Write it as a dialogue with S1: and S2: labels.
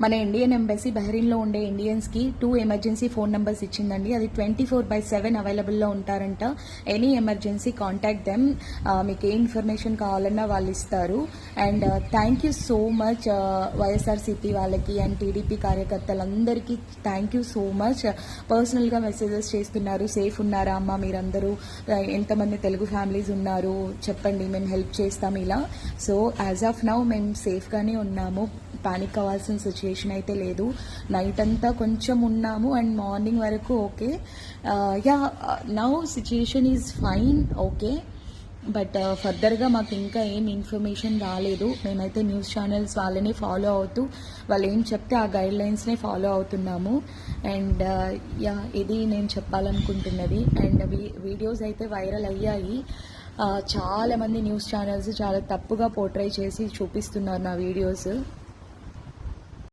S1: మన Indian embassy బహ్రెయిన్లో ఉండే ఇండియన్స్కి 2 emergency phone numbers ఇచ్చిందండి. అది 24/7 అవైలబుల్లో ఉంటారంట. Any emergency contact them. మీకు ఏ ఇన్ఫర్మేషన్ కావాలన్నా వాళ్ళు ఇస్తారు. And thank you so much YSRCP వాళ్ళకి అండ్ టీడీపీ కార్యకర్తలందరికీ థ్యాంక్ యూ సో మచ్. పర్సనల్గా మెసేజెస్ చేస్తున్నారు. సేఫ్ ఉన్నారా అమ్మ మీరందరూ, ఎంతమంది తెలుగు ఫ్యామిలీస్ ఉన్నారు చెప్పండి, మేము హెల్ప్ చేస్తాం ఇలా. సో యాజ్ ఆఫ్ నౌ మేము సేఫ్గానే ఉన్నాము. పానిక్ అవ్వాల్సిన సిచ్యుయేషన్ అయితే లేదు. నైట్ అంతా కొంచెం ఉన్నాము అండ్ మార్నింగ్ వరకు okay. Yeah, now situation is fine, okay. But ఫర్దర్గా మాకు ఇంకా ఏం ఇన్ఫర్మేషన్ రాలేదు. మేమైతే న్యూస్ ఛానల్స్ వాళ్ళని ఫాలో అవుతూ వాళ్ళు ఏం చెప్తే ఆ గైడ్ లైన్స్నే ఫాలో అవుతున్నాము. అండ్ యా, ఇది నేను చెప్పాలనుకుంటున్నది. అండ్ వీడియోస్ అయితే వైరల్ అయ్యాయి. చాలామంది న్యూస్ ఛానల్స్ చాలా తప్పుగా పోర్ట్రే చేసి చూపిస్తున్నారు నా వీడియోస్.